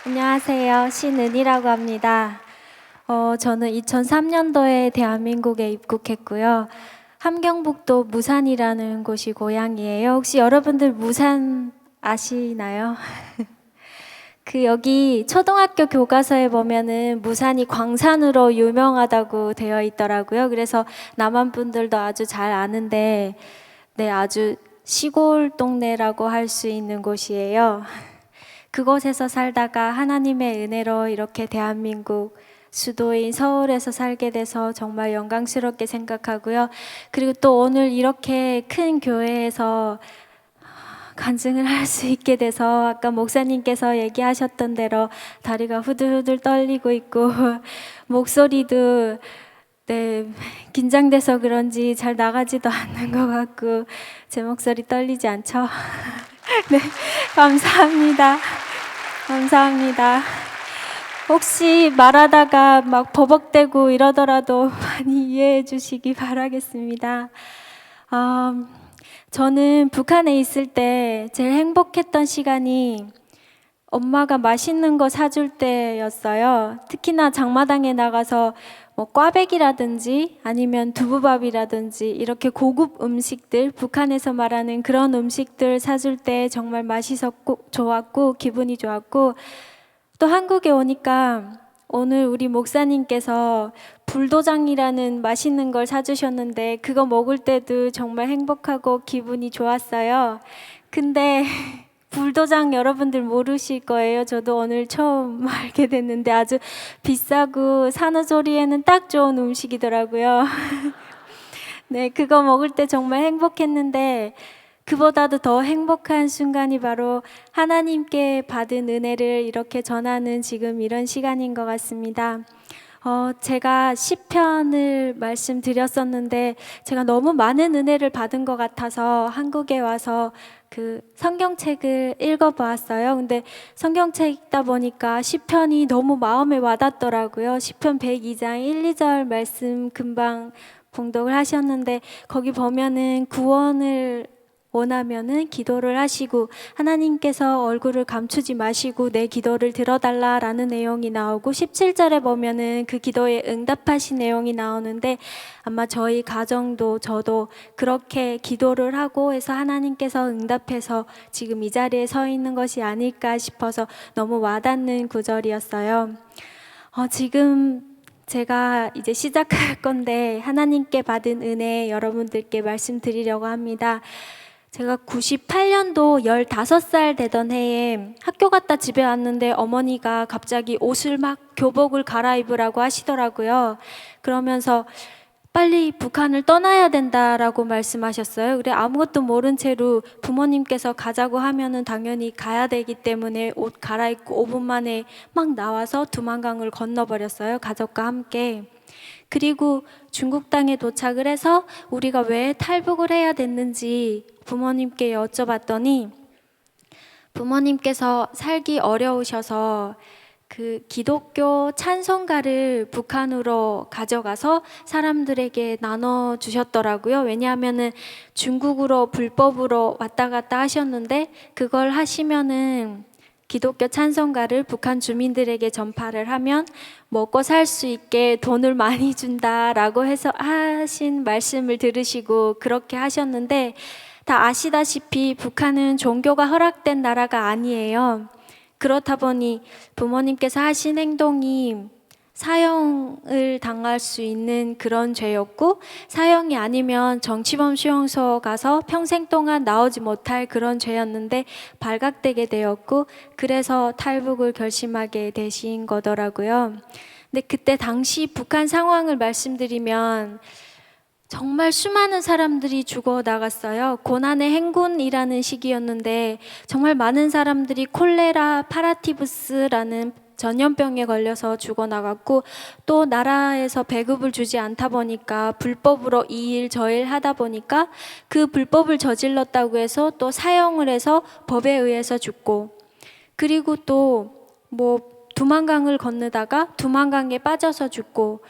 안녕하세요. 신은이라고 합니다. 저는 2003년도에 대한민국에 입국했고요. 함경북도 무산이라는 곳이 고향이에요. 혹시 여러분들 무산 아시나요? 여기 초등학교 교과서에 보면은 무산이 광산으로 유명하다고 되어 있더라고요. 그래서 남한 분들도 아주 잘 아는데, 네, 아주 시골 동네라고 할 수 있는 곳이에요. 그곳에서 살다가 하나님의 은혜로 이렇게 대한민국 수도인 서울에서 살게 돼서 정말 영광스럽게 생각하고요. 그리고 또 오늘 이렇게 큰 교회에서 간증을 할 수 있게 돼서 아까 목사님께서 얘기하셨던 대로 다리가 후들후들 떨리고 있고 목소리도 네, 긴장돼서 그런지 잘 나가지도 않는 것 같고 제 목소리 떨리지 않죠? 네, 감사합니다. 감사합니다. 혹시 말하다가 막 버벅대고 이러더라도 많이 이해해 주시기 바라겠습니다. 저는 북한에 있을 때 제일 행복했던 시간이 엄마가 맛있는 거 사줄 때였어요. 특히나 장마당에 나가서 뭐 꽈배기라든지 아니면 두부밥이라든지 이렇게 고급 음식들, 북한에서 말하는 그런 음식들 사줄 때 정말 맛있었고 좋았고 기분이 좋았고, 또 한국에 오니까 오늘 우리 목사님께서 불도장이라는 맛있는 걸 사주셨는데 그거 먹을 때도 정말 행복하고 기분이 좋았어요. 근데 불도장 여러분들 모르실 거예요. 저도 오늘 처음 알게 됐는데 아주 비싸고 산후조리에는 딱 좋은 음식이더라고요. 네, 그거 먹을 때 정말 행복했는데 그보다도 더 행복한 순간이 바로 하나님께 받은 은혜를 이렇게 전하는 지금 이런 시간인 것 같습니다. 제가 시편을 말씀드렸었는데 제가 너무 많은 은혜를 받은 것 같아서 한국에 와서 성경책을 읽어보았어요. 근데 성경책 읽다 보니까 시편이 너무 마음에 와닿더라고요. 시편 102장 1, 2절 말씀 금방 봉독을 하셨는데 거기 보면은 구원을 원하면은 기도를 하시고 하나님께서 얼굴을 감추지 마시고 내 기도를 들어달라라는 내용이 나오고 17절에 보면은 그 기도에 응답하신 내용이 나오는데 아마 저희 가정도 저도 그렇게 기도를 하고 해서 하나님께서 응답해서 지금 이 자리에 서 있는 것이 아닐까 싶어서 너무 와닿는 구절이었어요. 지금 제가 이제 시작할 건데 하나님께 받은 은혜 여러분들께 말씀드리려고 합니다. 제가 98년도 15살 되던 해에 학교 갔다 집에 왔는데 어머니가 갑자기 옷을 막 교복을 갈아입으라고 하시더라고요. 그러면서 빨리 북한을 떠나야 된다라고 말씀하셨어요. 그래 아무것도 모른 채로 부모님께서 가자고 하면은 당연히 가야 되기 때문에 옷 갈아입고 5분 만에 막 나와서 두만강을 건너버렸어요. 가족과 함께. 그리고 중국 땅에 도착을 해서 우리가 왜 탈북을 해야 됐는지 부모님께 여쭤봤더니 부모님께서 살기 어려우셔서 기독교 찬송가를 북한으로 가져가서 사람들에게 나눠 주셨더라고요. 왜냐하면은 중국으로 불법으로 왔다 갔다 하셨는데 그걸 하시면은 기독교 찬송가를 북한 주민들에게 전파를 하면 먹고 살 수 있게 돈을 많이 준다라고 해서 하신 말씀을 들으시고 그렇게 하셨는데 다 아시다시피 북한은 종교가 허락된 나라가 아니에요. 그렇다 보니 부모님께서 하신 행동이 사형을 당할 수 있는 그런 죄였고 사형이 아니면 정치범 수용소 가서 평생 동안 나오지 못할 그런 죄였는데 발각되게 되었고 그래서 탈북을 결심하게 되신 거더라고요. 근데 그때 당시 북한 상황을 말씀드리면 정말 수많은 사람들이 죽어 나갔어요. 고난의 행군이라는 시기였는데 정말 많은 사람들이 콜레라, 파라티푸스라는 전염병에 걸려서 죽어 나갔고 또 나라에서 배급을 주지 않다 보니까 불법으로 이 일 저 일 하다 보니까 그 불법을 저질렀다고 해서 또 사형을 해서 법에 의해서 죽고 그리고 또 뭐 두만강을 건너다가 두만강에 빠져서 죽고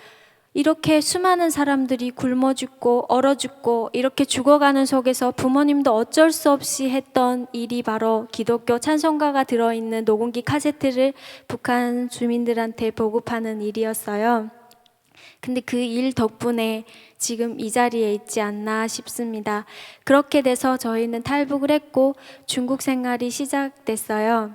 이렇게 수많은 사람들이 굶어 죽고 얼어 죽고 이렇게 죽어가는 속에서 부모님도 어쩔 수 없이 했던 일이 바로 기독교 찬송가가 들어있는 녹음기 카세트를 북한 주민들한테 보급하는 일이었어요. 근데 그 일 덕분에 지금 이 자리에 있지 않나 싶습니다. 그렇게 돼서 저희는 탈북을 했고 중국 생활이 시작됐어요.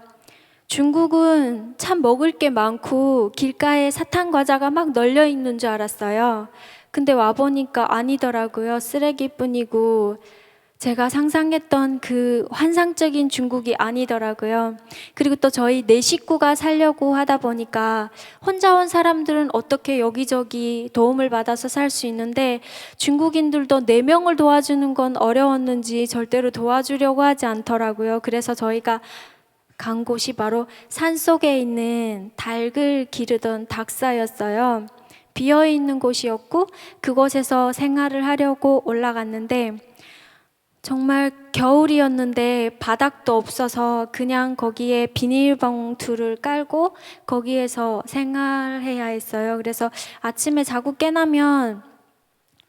중국은 참 먹을 게 많고 길가에 사탕 과자가 막 널려 있는 줄 알았어요. 근데 와보니까 아니더라고요. 쓰레기뿐이고 제가 상상했던 그 환상적인 중국이 아니더라고요. 그리고 또 저희 네 식구가 살려고 하다 보니까 혼자 온 사람들은 어떻게 여기저기 도움을 받아서 살 수 있는데 중국인들도 네 명을 도와주는 건 어려웠는지 절대로 도와주려고 하지 않더라고요. 그래서 저희가 간 곳이 바로 산속에 있는 닭을 기르던 닭사였어요. 비어있는 곳이었고 그곳에서 생활을 하려고 올라갔는데 정말 겨울이었는데 바닥도 없어서 그냥 거기에 비닐봉투를 깔고 거기에서 생활해야 했어요. 그래서 아침에 자고 깨나면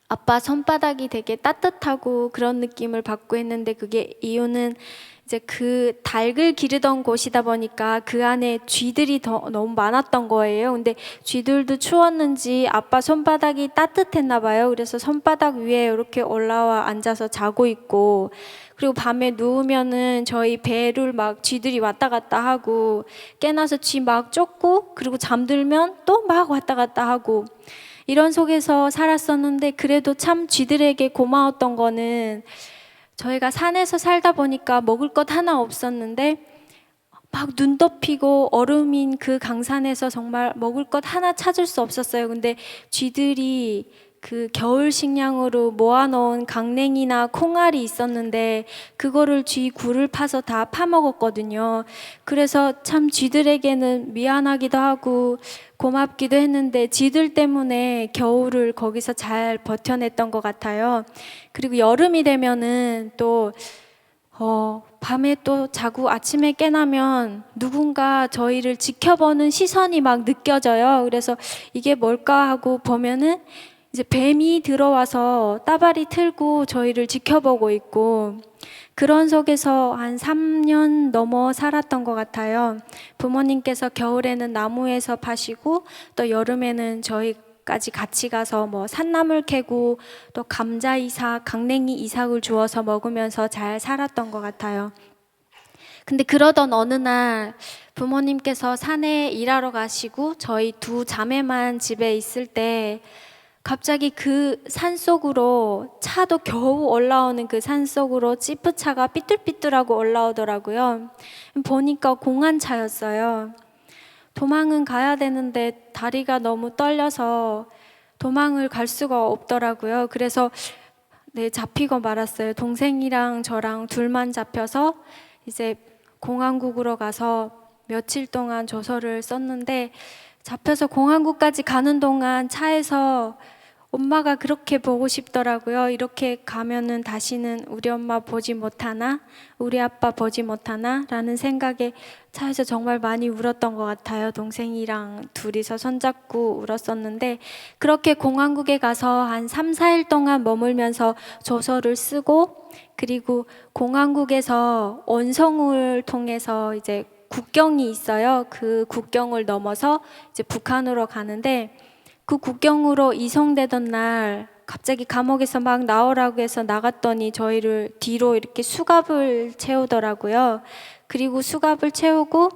아빠 손바닥이 되게 따뜻하고 그런 느낌을 받고 했는데 그게 이유는 이제 그 닭을 기르던 곳이다 보니까 그 안에 쥐들이 너무 많았던 거예요. 근데 쥐들도 추웠는지 아빠 손바닥이 따뜻했나 봐요. 그래서 손바닥 위에 이렇게 올라와 앉아서 자고 있고 그리고 밤에 누우면은 저희 배를 막 쥐들이 왔다 갔다 하고 깨나서 쥐 막 쫓고 그리고 잠들면 또 막 왔다 갔다 하고 이런 속에서 살았었는데 그래도 참 쥐들에게 고마웠던 거는 저희가 산에서 살다 보니까 먹을 것 하나 없었는데 막 눈 덮이고 얼음인 그 강산에서 정말 먹을 것 하나 찾을 수 없었어요. 근데 쥐들이 그 겨울 식량으로 모아놓은 강냉이나 콩알이 있었는데 그거를 쥐 굴을 파서 다 파먹었거든요. 그래서 참 쥐들에게는 미안하기도 하고 고맙기도 했는데 쥐들 때문에 겨울을 거기서 잘 버텨냈던 것 같아요. 그리고 여름이 되면은 또 밤에 또 자고 아침에 깨나면 누군가 저희를 지켜보는 시선이 막 느껴져요. 그래서 이게 뭘까 하고 보면은 이제 뱀이 들어와서 따발이 틀고 저희를 지켜보고 있고 그런 속에서 한 3년 넘어 살았던 것 같아요. 부모님께서 겨울에는 나무에서 파시고 또 여름에는 저희까지 같이 가서 뭐 산나물 캐고 또 감자 이삭, 강냉이 이삭을 주워서 먹으면서 잘 살았던 것 같아요. 근데 그러던 어느 날 부모님께서 산에 일하러 가시고 저희 두 자매만 집에 있을 때 갑자기 그 산속으로 차도 겨우 올라오는 그 산속으로 지프차가 삐뚤삐뚤하고 올라오더라고요. 보니까 공안차였어요. 도망은 가야 되는데 다리가 너무 떨려서 도망을 갈 수가 없더라고요. 그래서 잡히고 말았어요. 동생이랑 저랑 둘만 잡혀서 이제 공안국으로 가서 며칠 동안 조서를 썼는데 잡혀서 공안국까지 가는 동안 차에서 엄마가 그렇게 보고 싶더라고요. 이렇게 가면은 다시는 우리 엄마 보지 못하나? 우리 아빠 보지 못하나? 라는 생각에 차에서 정말 많이 울었던 것 같아요. 동생이랑 둘이서 손잡고 울었었는데 그렇게 공항국에 가서 한 3, 4일 동안 머물면서 조서를 쓰고 그리고 공항국에서 원성을 통해서 이제 국경이 있어요. 그 국경을 넘어서 이제 북한으로 가는데 그 국경으로 이송되던 날 갑자기 감옥에서 막 나오라고 해서 나갔더니 저희를 뒤로 이렇게 수갑을 채우더라고요. 그리고 수갑을 채우고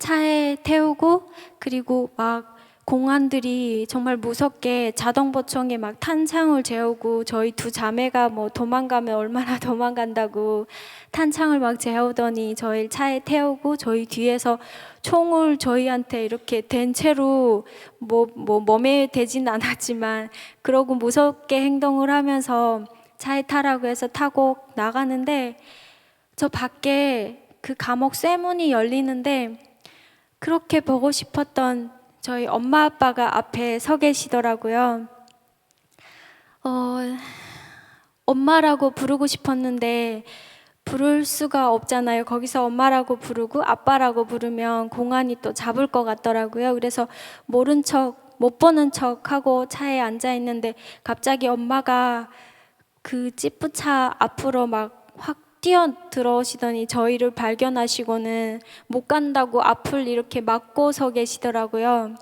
차에 태우고 그리고 막 공안들이 정말 무섭게 자동보청에 막 탄창을 재우고 저희 두 자매가 뭐 도망가면 얼마나 도망간다고 탄창을 막 재우더니 저희 차에 태우고 저희 뒤에서 총을 저희한테 이렇게 댄 채로 몸에 대진 않았지만 그러고 무섭게 행동을 하면서 차에 타라고 해서 타고 나가는데 저 밖에 그 감옥 쇠문이 열리는데 그렇게 보고 싶었던 저희 엄마 아빠가 앞에 서 계시더라고요. 엄마라고 부르고 싶었는데 부를 수가 없잖아요. 거기서 엄마라고 부르고 아빠라고 부르면 공안이 또 잡을 것 같더라고요. 그래서 모른 척 못 보는 척하고 차에 앉아 있는데 갑자기 엄마가 그 지프차 앞으로 막 확 뛰어 들어오시더니 저희를 발견하시고는 못 간다고 앞을 이렇게 막고 서 계시더라고요.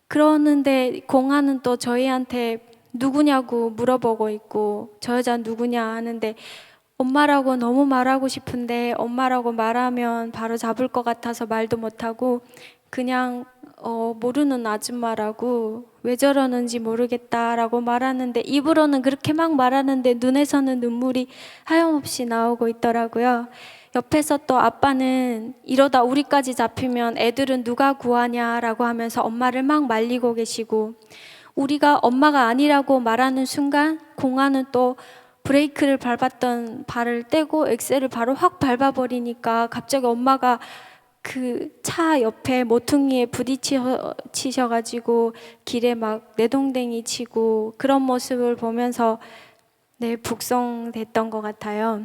그러는데 공아는 또 저희한테 누구냐고 물어보고 있고 저 여자 누구냐 하는데 엄마라고 너무 말하고 싶은데 엄마라고 말하면 바로 잡을 것 같아서 말도 못하고 그냥 모르는 아줌마라고 왜 저러는지 모르겠다라고 말하는데 입으로는 그렇게 막 말하는데 눈에서는 눈물이 하염없이 나오고 있더라고요. 옆에서 또 아빠는 이러다 우리까지 잡히면 애들은 누가 구하냐라고 하면서 엄마를 막 말리고 계시고 우리가 엄마가 아니라고 말하는 순간 공아는 또 브레이크를 밟았던 발을 떼고 엑셀을 바로 확 밟아버리니까 갑자기 엄마가 그 차 옆에 모퉁이에 부딪히셔가지고 길에 막 내동댕이 치고 그런 모습을 보면서 북송됐던 것 같아요.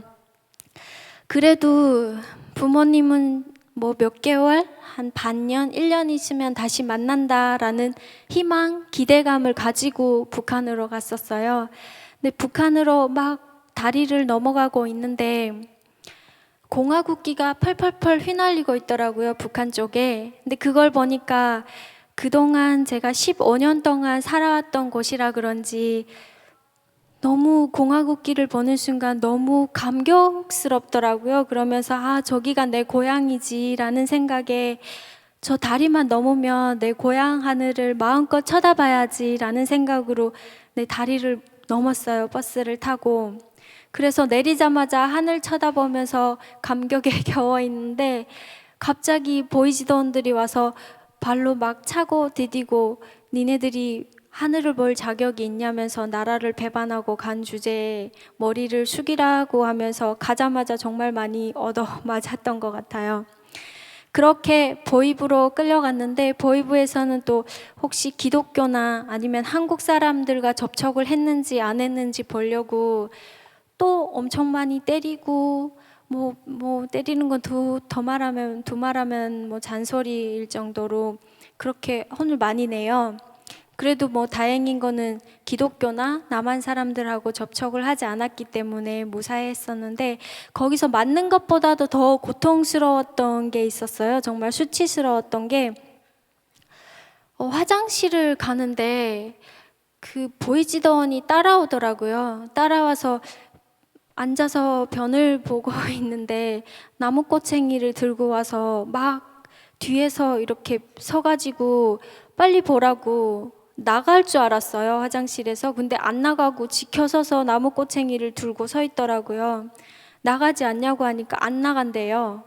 그래도 부모님은 뭐 몇 개월, 한 반년, 1년 있으면 다시 만난다라는 희망, 기대감을 가지고 북한으로 갔었어요. 근데 북한으로 막 다리를 넘어가고 있는데 공화국기가 펄펄펄 휘날리고 있더라고요, 북한 쪽에. 근데 그걸 보니까 그동안 제가 15년 동안 살아왔던 곳이라 그런지 너무 공화국기를 보는 순간 너무 감격스럽더라고요. 그러면서 저기가 내 고향이지라는 생각에 저 다리만 넘으면 내 고향 하늘을 마음껏 쳐다봐야지라는 생각으로 내 다리를 넘었어요, 버스를 타고. 그래서 내리자마자 하늘 쳐다보면서 감격에 겨워 있는데 갑자기 보이지도원들이 와서 발로 막 차고 디디고 니네들이 하늘을 볼 자격이 있냐면서 나라를 배반하고 간 주제에 머리를 숙이라고 하면서 가자마자 정말 많이 얻어맞았던 것 같아요. 그렇게 보이부로 끌려갔는데 보이부에서는 또 혹시 기독교나 아니면 한국 사람들과 접촉을 했는지 안 했는지 보려고 또 엄청 많이 때리고 뭐 때리는 건 두 말하면 뭐 잔소리일 정도로 그렇게 혼을 많이 내요. 그래도 뭐 다행인 거는 기독교나 남한 사람들하고 접촉을 하지 않았기 때문에 무사했었는데 거기서 맞는 것보다도 더 고통스러웠던 게 있었어요. 정말 수치스러웠던 게 화장실을 가는데 그 보이지더원이 따라오더라고요. 따라와서 앉아서 변을 보고 있는데 나무꼬챙이를 들고 와서 막 뒤에서 이렇게 서가지고 빨리 보라고 나갈 줄 알았어요, 화장실에서. 근데 안 나가고 지켜서서 나무꼬챙이를 들고 서 있더라고요. 나가지 않냐고 하니까 안 나간대요.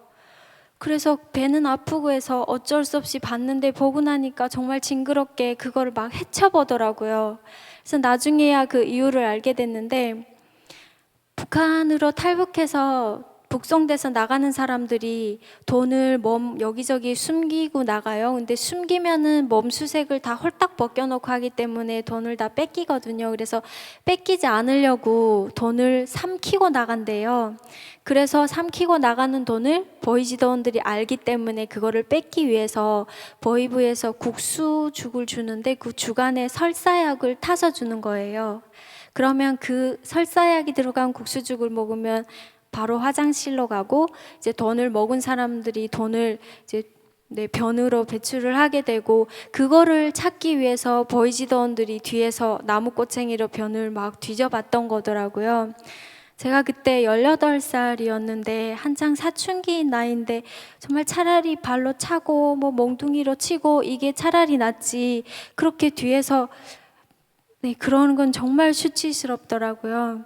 그래서 배는 아프고 해서 어쩔 수 없이 봤는데 보고 나니까 정말 징그럽게 그거를 막 헤쳐보더라고요. 그래서 나중에야 그 이유를 알게 됐는데 북한으로 탈북해서 북송돼서 나가는 사람들이 돈을 여기저기 숨기고 나가요. 근데 숨기면은 몸수색을 다 홀딱 벗겨놓고 하기 때문에 돈을 다 뺏기거든요. 그래서 뺏기지 않으려고 돈을 삼키고 나간대요. 그래서 삼키고 나가는 돈을 보이지도원들이 알기 때문에 그거를 뺏기 위해서 보이부에서 국수죽을 주는데 그 죽 안에 설사약을 타서 주는 거예요. 그러면 그 설사약이 들어간 국수죽을 먹으면 바로 화장실로 가고 이제 돈을 먹은 사람들이 돈을 이제 변으로 배출을 하게 되고 그거를 찾기 위해서 보이지도원들이 뒤에서 나무꼬챙이로 변을 막 뒤져봤던 거더라고요. 제가 그때 18살이었는데 한창 사춘기인 나이인데 정말 차라리 발로 차고 뭐 몽둥이로 치고 이게 차라리 낫지 그렇게 뒤에서 그런 건 정말 수치스럽더라고요.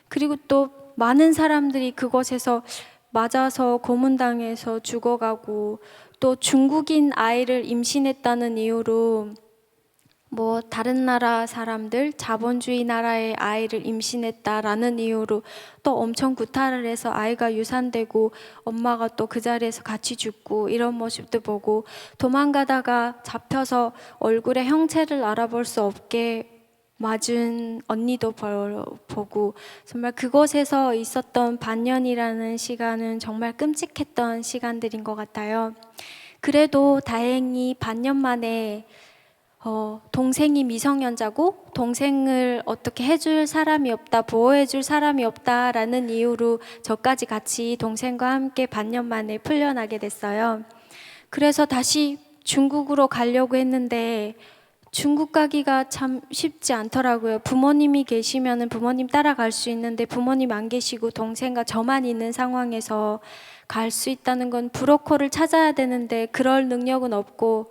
그리고 또 많은 사람들이 그곳에서 맞아서 고문당해서 죽어가고 또 중국인 아이를 임신했다는 이유로 뭐 다른 나라 사람들 자본주의 나라의 아이를 임신했다라는 이유로 또 엄청 구타를 해서 아이가 유산되고 엄마가 또 그 자리에서 같이 죽고 이런 모습도 보고 도망가다가 잡혀서 얼굴의 형체를 알아볼 수 없게 맞은 언니도 보고 정말 그곳에서 있었던 반년이라는 시간은 정말 끔찍했던 시간들인 것 같아요. 그래도 다행히 반년 만에 동생이 미성년자고 동생을 어떻게 해줄 사람이 없다, 보호해줄 사람이 없다라는 이유로 저까지 같이 동생과 함께 반년 만에 풀려나게 됐어요. 그래서 다시 중국으로 가려고 했는데 중국 가기가 참 쉽지 않더라고요. 부모님이 계시면은 부모님 따라갈 수 있는데 부모님 안 계시고 동생과 저만 있는 상황에서 갈 수 있다는 건 브로커를 찾아야 되는데 그럴 능력은 없고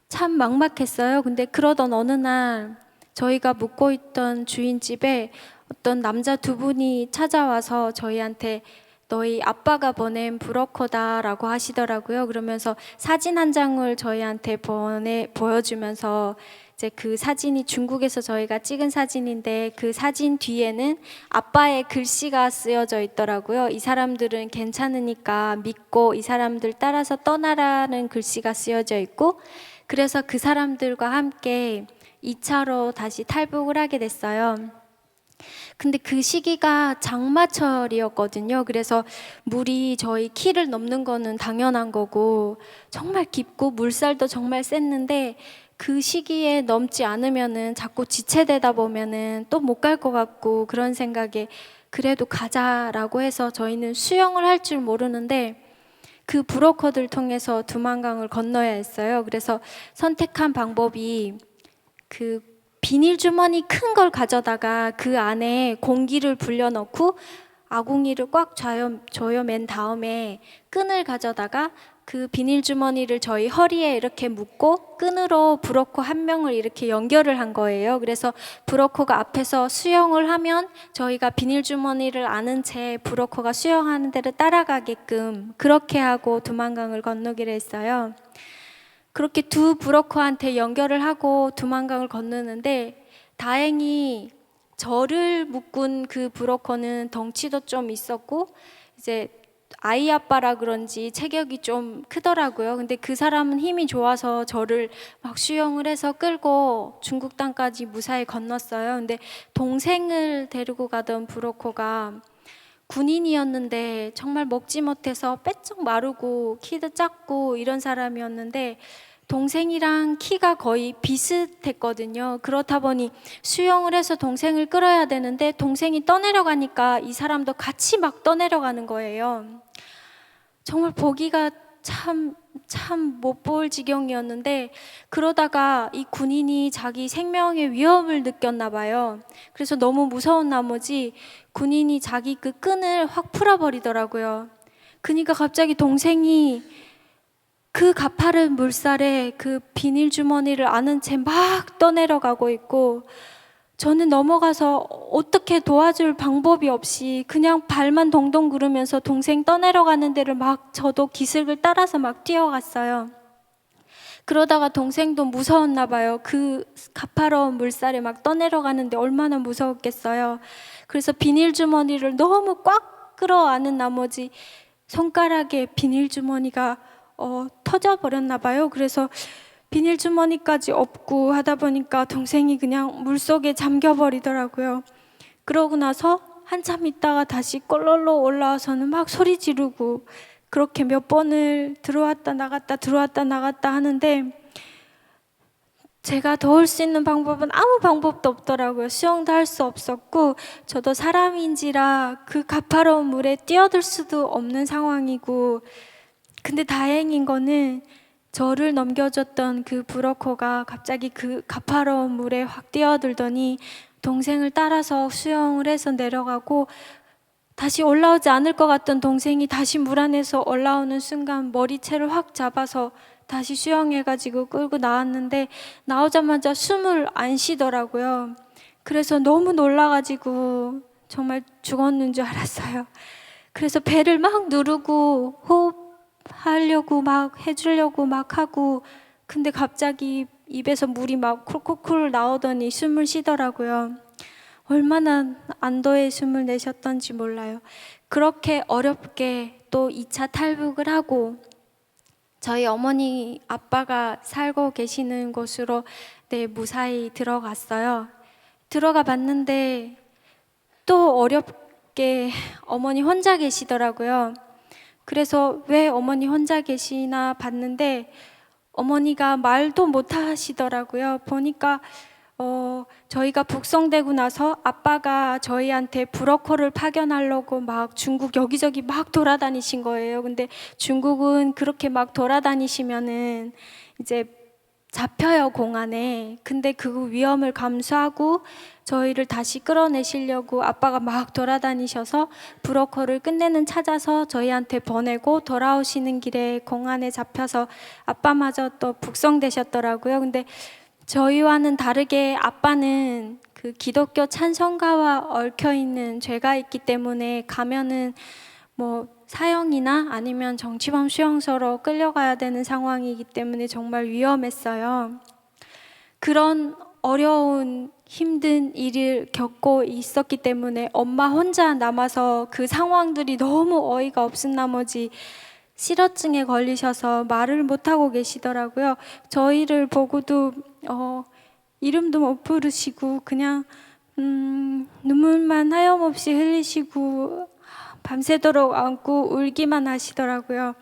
참 막막했어요. 근데 그러던 어느 날 저희가 묵고 있던 주인집에 어떤 남자 두 분이 찾아와서 저희한테 너희 아빠가 보낸 브로커다라고 하시더라고요. 그러면서 사진 한 장을 저희한테 보여주면서 이제 그 사진이 중국에서 저희가 찍은 사진인데 그 사진 뒤에는 아빠의 글씨가 쓰여져 있더라고요. 이 사람들은 괜찮으니까 믿고 이 사람들 따라서 떠나라는 글씨가 쓰여져 있고, 그래서 그 사람들과 함께 2차로 다시 탈북을 하게 됐어요. 근데 그 시기가 장마철이었거든요. 그래서 물이 저희 키를 넘는 거는 당연한 거고 정말 깊고 물살도 정말 셌는데 그 시기에 넘지 않으면은 자꾸 지체되다 보면은 또 못 갈 것 같고 그런 생각에 그래도 가자라고 해서 저희는 수영을 할 줄 모르는데 그 브로커들 통해서 두만강을 건너야 했어요. 그래서 선택한 방법이 그 비닐 주머니 큰 걸 가져다가 그 안에 공기를 불려넣고 아궁이를 꽉 조여맨 다음에 끈을 가져다가 그 비닐 주머니를 저희 허리에 이렇게 묶고 끈으로 브로커 한 명을 이렇게 연결을 한 거예요. 그래서 브로커가 앞에서 수영을 하면 저희가 비닐 주머니를 아는 채 브로커가 수영하는 데를 따라가게끔 그렇게 하고 두만강을 건너기로 했어요. 그렇게 두 브로커한테 연결을 하고 두만강을 건너는데 다행히 저를 묶은 그 브로커는 덩치도 좀 있었고 이제 아이 아빠라 그런지 체격이 좀 크더라고요. 근데 그 사람은 힘이 좋아서 저를 막 수영을 해서 끌고 중국 땅까지 무사히 건넜어요. 근데 동생을 데리고 가던 브로커가 군인이었는데 정말 먹지 못해서 빼쩍 마르고 키도 작고 이런 사람이었는데 동생이랑 키가 거의 비슷했거든요. 그렇다 보니 수영을 해서 동생을 끌어야 되는데 동생이 떠내려가니까 이 사람도 같이 막 떠내려가는 거예요. 정말 보기가 참 못 볼 지경이었는데 그러다가 이 군인이 자기 생명의 위협을 느꼈나 봐요. 그래서 너무 무서운 나머지 군인이 자기 그 끈을 확 풀어버리더라고요. 그러니까 갑자기 동생이 그 가파른 물살에 그 비닐 주머니를 안은 채 막 떠내려가고 있고 저는 넘어가서 어떻게 도와줄 방법이 없이 그냥 발만 동동 구르면서 동생 떠내려가는 데를 막 저도 기슭을 따라서 막 뛰어갔어요. 그러다가 동생도 무서웠나 봐요. 그 가파로운 물살에 막 떠내려가는데 얼마나 무서웠겠어요. 그래서 비닐 주머니를 너무 꽉 끌어안은 나머지 손가락에 비닐 주머니가 터져버렸나 봐요. 그래서 비닐 주머니까지 없고 하다 보니까 동생이 그냥 물속에 잠겨버리더라고요. 그러고 나서 한참 있다가 다시 꼴롤로 올라와서는 막 소리 지르고 그렇게 몇 번을 들어왔다 나갔다 하는데 제가 도울 수 있는 방법은 아무 방법도 없더라고요. 수영도 할 수 없었고 저도 사람인지라 그 가파로운 물에 뛰어들 수도 없는 상황이고 근데 다행인 거는 저를 넘겨줬던 그 브로커가 갑자기 그 가파로운 물에 확 뛰어들더니 동생을 따라서 수영을 해서 내려가고 다시 올라오지 않을 것 같던 동생이 다시 물 안에서 올라오는 순간 머리채를 확 잡아서 다시 수영해가지고 끌고 나왔는데 나오자마자 숨을 안 쉬더라고요. 그래서 너무 놀라가지고 정말 죽었는 줄 알았어요. 그래서 배를 막 누르고 호흡하려고 막 해주려고 막 하고 근데 갑자기 입에서 물이 막 콜콜콜 나오더니 숨을 쉬더라고요. 얼마나 안도의 숨을 내셨던지 몰라요. 그렇게 어렵게 또 2차 탈북을 하고 저희 어머니 아빠가 살고 계시는 곳으로 무사히 들어갔어요. 들어가 봤는데 또 어렵게 어머니 혼자 계시더라고요. 그래서 왜 어머니 혼자 계시나 봤는데 어머니가 말도 못 하시더라고요. 보니까 저희가 북송되고 나서 아빠가 저희한테 브로커를 파견하려고 막 중국 여기저기 막 돌아다니신 거예요. 근데 중국은 그렇게 막 돌아다니시면은 이제 잡혀요, 공안에. 근데 그 위험을 감수하고 저희를 다시 끌어내시려고 아빠가 막 돌아다니셔서 브로커를 끝내는 찾아서 저희한테 보내고 돌아오시는 길에 공안에 잡혀서 아빠마저 또 북송되셨더라고요. 근데 저희와는 다르게 아빠는 그 기독교 찬송가와 얽혀 있는 죄가 있기 때문에 가면은 뭐 사형이나 아니면 정치범 수용소로 끌려가야 되는 상황이기 때문에 정말 위험했어요. 그런 어려운 힘든 일을 겪고 있었기 때문에 엄마 혼자 남아서 그 상황들이 너무 어이가 없은 나머지 실어증에 걸리셔서 말을 못하고 계시더라고요. 저희를 보고도 이름도 못 부르시고 그냥 눈물만 하염없이 흘리시고 밤새도록 안고 울기만 하시더라고요.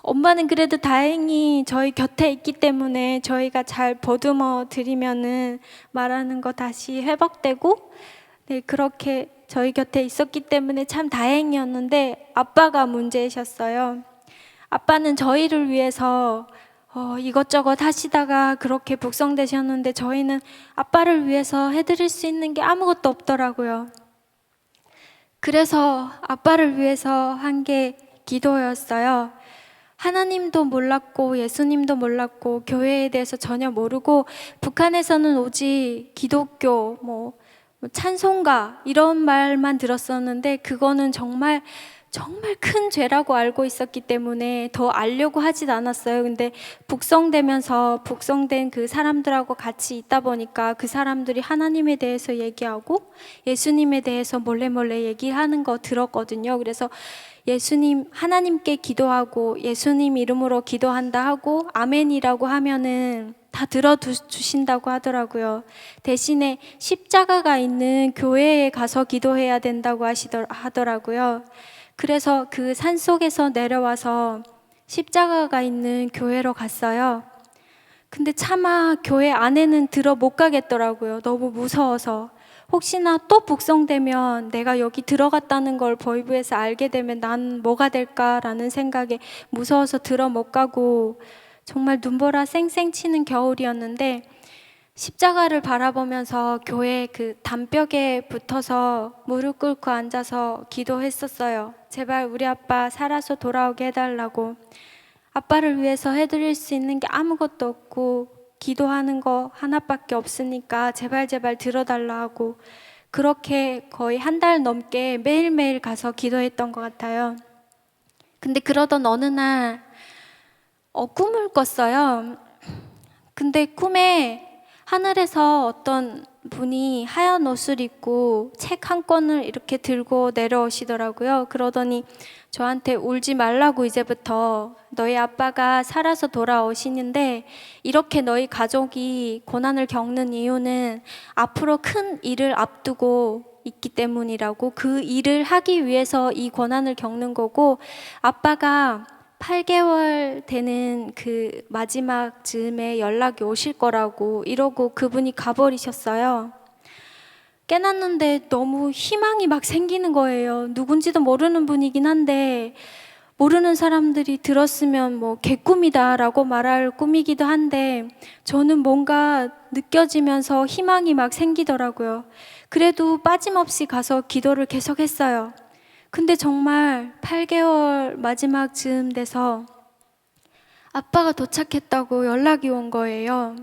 엄마는 그래도 다행히 저희 곁에 있기 때문에 저희가 잘 보듬어 드리면은 말하는 거 다시 회복되고, 네, 그렇게 저희 곁에 있었기 때문에 참 다행이었는데 아빠가 문제이셨어요. 아빠는 저희를 위해서 이것저것 하시다가 그렇게 북송되셨는데 저희는 아빠를 위해서 해드릴 수 있는 게 아무것도 없더라고요. 그래서 아빠를 위해서 한 게 기도였어요. 하나님도 몰랐고 예수님도 몰랐고 교회에 대해서 전혀 모르고 북한에서는 오직 기독교, 뭐 찬송가 이런 말만 들었었는데 그거는 정말 큰 죄라고 알고 있었기 때문에 더 알려고 하진 않았어요. 근데 북송되면서 북송된 그 사람들하고 같이 있다 보니까 그 사람들이 하나님에 대해서 얘기하고 예수님에 대해서 몰래 얘기하는 거 들었거든요. 그래서 예수님, 하나님께 기도하고 예수님 이름으로 기도한다 하고 아멘이라고 하면은 다 들어주신다고 하더라고요. 대신에 십자가가 있는 교회에 가서 기도해야 된다고 하더라고요. 그래서 그 산속에서 내려와서 십자가가 있는 교회로 갔어요. 근데 차마 교회 안에는 들어 못 가겠더라고요. 너무 무서워서. 혹시나 또 북송되면 내가 여기 들어갔다는 걸 보이부에서 알게 되면 난 뭐가 될까라는 생각에 무서워서 들어 못 가고 정말 눈보라 쌩쌩 치는 겨울이었는데 십자가를 바라보면서 교회 그 담벽에 붙어서 무릎 꿇고 앉아서 기도했었어요. 제발 우리 아빠 살아서 돌아오게 해달라고. 아빠를 위해서 해드릴 수 있는 게 아무것도 없고 기도하는 거 하나밖에 없으니까 제발 들어달라 하고 그렇게 거의 한 달 넘게 매일매일 가서 기도했던 것 같아요. 근데 그러던 어느 날 꿈을 꿨어요. 근데 꿈에 하늘에서 어떤 분이 하얀 옷을 입고 책 한 권을 이렇게 들고 내려오시더라고요. 그러더니 저한테 울지 말라고 이제부터 너희 아빠가 살아서 돌아오시는데 이렇게 너희 가족이 고난을 겪는 이유는 앞으로 큰 일을 앞두고 있기 때문이라고 그 일을 하기 위해서 이 고난을 겪는 거고 아빠가 8개월 되는 그 마지막 즈음에 연락이 오실 거라고 이러고 그분이 가버리셨어요. 깨났는데 너무 희망이 막 생기는 거예요. 누군지도 모르는 분이긴 한데 모르는 사람들이 들었으면 뭐 개꿈이다라고 말할 꿈이기도 한데 저는 뭔가 느껴지면서 희망이 막 생기더라고요. 그래도 빠짐없이 가서 기도를 계속했어요. 근데 정말 8개월 마지막 즈음 돼서 아빠가 도착했다고 연락이 온 거예요.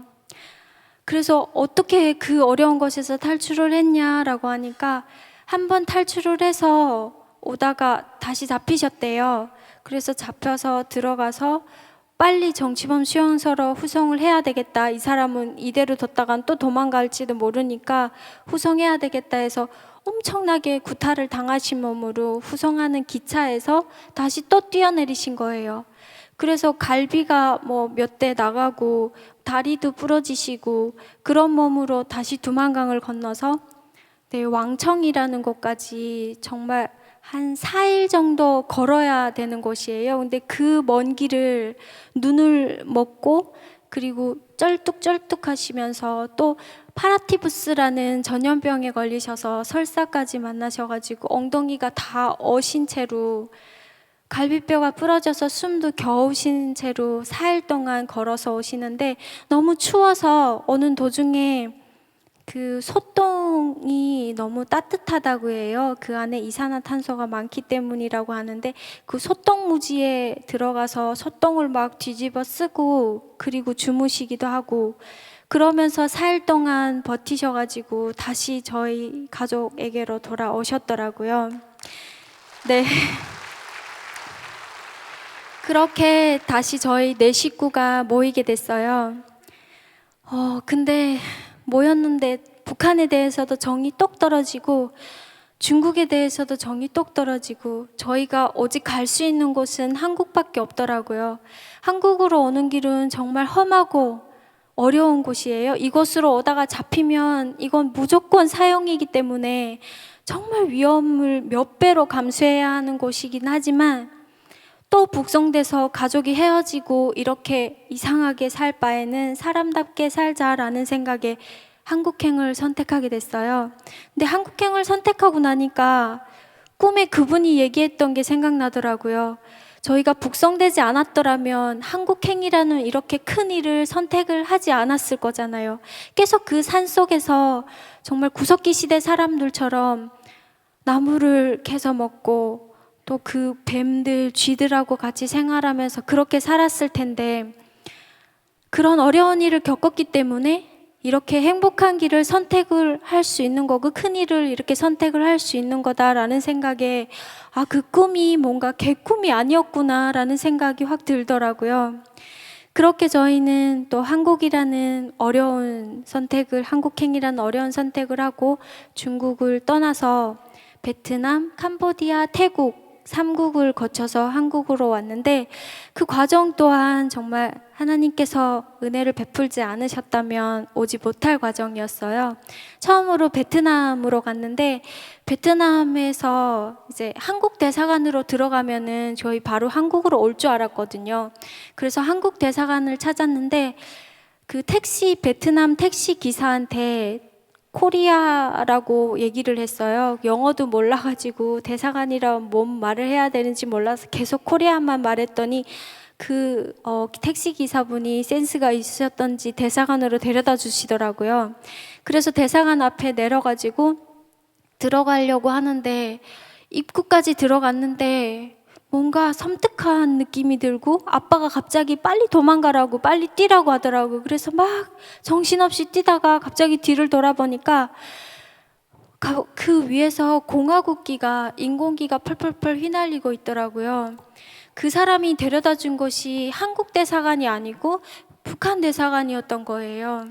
그래서 어떻게 그 어려운 것에서 탈출을 했냐라고 하니까 한번 탈출을 해서 오다가 다시 잡히셨대요. 그래서 잡혀서 들어가서 빨리 정치범 수용소로 후송을 해야 되겠다. 이 사람은 이대로 뒀다간 또 도망갈지도 모르니까 후송해야 되겠다 해서 엄청나게 구타를 당하신 몸으로 후송하는 기차에서 다시 또 뛰어내리신 거예요. 그래서 갈비가 뭐 몇 대 나가고 다리도 부러지시고 그런 몸으로 다시 두만강을 건너서 네, 왕청이라는 곳까지 정말 한 4일 정도 걸어야 되는 곳이에요. 근데 그 먼 길을 눈을 먹고 그리고 쩔뚝쩔뚝 하시면서 또 파라티푸스라는 전염병에 걸리셔서 설사까지 만나셔가지고 엉덩이가 다 어신 채로 갈비뼈가 부러져서 숨도 겨우 쉰 채로 4일 동안 걸어서 오시는데 너무 추워서 오는 도중에 그 소똥이 너무 따뜻하다고 해요. 그 안에 이산화탄소가 많기 때문이라고 하는데 그 소똥무지에 들어가서 소똥을 막 뒤집어 쓰고 그리고 주무시기도 하고 그러면서 4일 동안 버티셔가지고 다시 저희 가족에게로 돌아오셨더라고요. 네. 그렇게 다시 저희 4식구가 모이게 됐어요. 근데 모였는데 북한에 대해서도 정이 똑 떨어지고 중국에 대해서도 정이 똑 떨어지고 저희가 오직 갈 수 있는 곳은 한국밖에 없더라고요. 한국으로 오는 길은 정말 험하고 어려운 곳이에요. 이곳으로 오다가 잡히면 이건 무조건 사형이기 때문에 정말 위험을 몇 배로 감수해야 하는 곳이긴 하지만 또 북송돼서 가족이 헤어지고 이렇게 이상하게 살 바에는 사람답게 살자라는 생각에 한국행을 선택하게 됐어요. 근데 한국행을 선택하고 나니까 꿈에 그분이 얘기했던 게 생각나더라고요. 저희가 북송되지 않았더라면 한국행이라는 이렇게 큰 일을 선택을 하지 않았을 거잖아요. 계속 그 산 속에서 정말 구석기 시대 사람들처럼 나무를 캐서 먹고 또 그 뱀들, 쥐들하고 같이 생활하면서 그렇게 살았을 텐데 그런 어려운 일을 겪었기 때문에 이렇게 행복한 길을 선택을 할 수 있는 거고 큰 일을 이렇게 선택을 할 수 있는 거다라는 생각에 그 꿈이 뭔가 개꿈이 아니었구나라는 생각이 확 들더라고요. 그렇게 저희는 또 한국행이라는 어려운 선택을 하고 중국을 떠나서 베트남, 캄보디아, 태국 3국을 거쳐서 한국으로 왔는데 그 과정 또한 정말 하나님께서 은혜를 베풀지 않으셨다면 오지 못할 과정이었어요. 처음으로 베트남으로 갔는데 베트남에서 이제 한국 대사관으로 들어가면은 저희 바로 한국으로 올 줄 알았거든요. 그래서 한국 대사관을 찾았는데 그 베트남 택시 기사한테 코리아라고 얘기를 했어요. 영어도 몰라가지고 대사관이라 뭔 말을 해야 되는지 몰라서 계속 코리아만 말했더니 그 택시 기사분이 센스가 있으셨던지 대사관으로 데려다 주시더라고요. 그래서 대사관 앞에 내려가지고 들어가려고 하는데 입구까지 들어갔는데 뭔가 섬뜩한 느낌이 들고 아빠가 갑자기 빨리 도망가라고 빨리 뛰라고 하더라고요. 그래서 막 정신없이 뛰다가 갑자기 뒤를 돌아보니까 그 위에서 공화국기가 인공기가 펄펄펄 휘날리고 있더라고요. 그 사람이 데려다 준 곳이 한국 대사관이 아니고 북한 대사관이었던 거예요.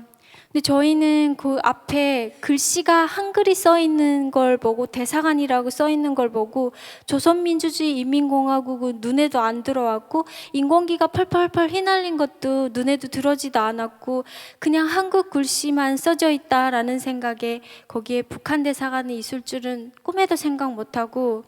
근데 저희는 그 앞에 글씨가 한글이 써 있는 걸 보고 대사관이라고 써 있는 걸 보고 조선민주주의 인민공화국은 눈에도 안 들어왔고 인공기가 펄펄펄 휘날린 것도 눈에도 들어지도 않았고 그냥 한국 글씨만 써져 있다라는 생각에 거기에 북한 대사관이 있을 줄은 꿈에도 생각 못하고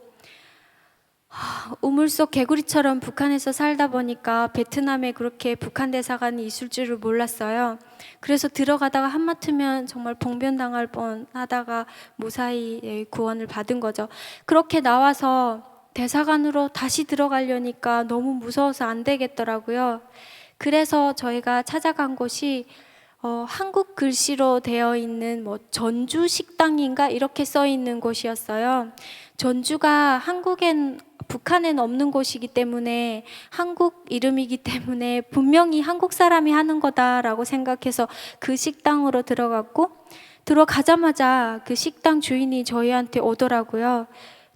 우물 속 개구리처럼 북한에서 살다 보니까 베트남에 그렇게 북한 대사관이 있을 줄을 몰랐어요. 그래서 들어가다가 한마트면 정말 봉변당할 뻔하다가 무사히 구원을 받은 거죠. 그렇게 나와서 대사관으로 다시 들어가려니까 너무 무서워서 안 되겠더라고요. 그래서 저희가 찾아간 곳이 한국 글씨로 되어 있는 전주 식당인가 이렇게 써 있는 곳이었어요. 전주가 북한엔 없는 곳이기 때문에 한국 이름이기 때문에 분명히 한국 사람이 하는 거다라고 생각해서 그 식당으로 들어가자마자 그 식당 주인이 저희한테 오더라고요.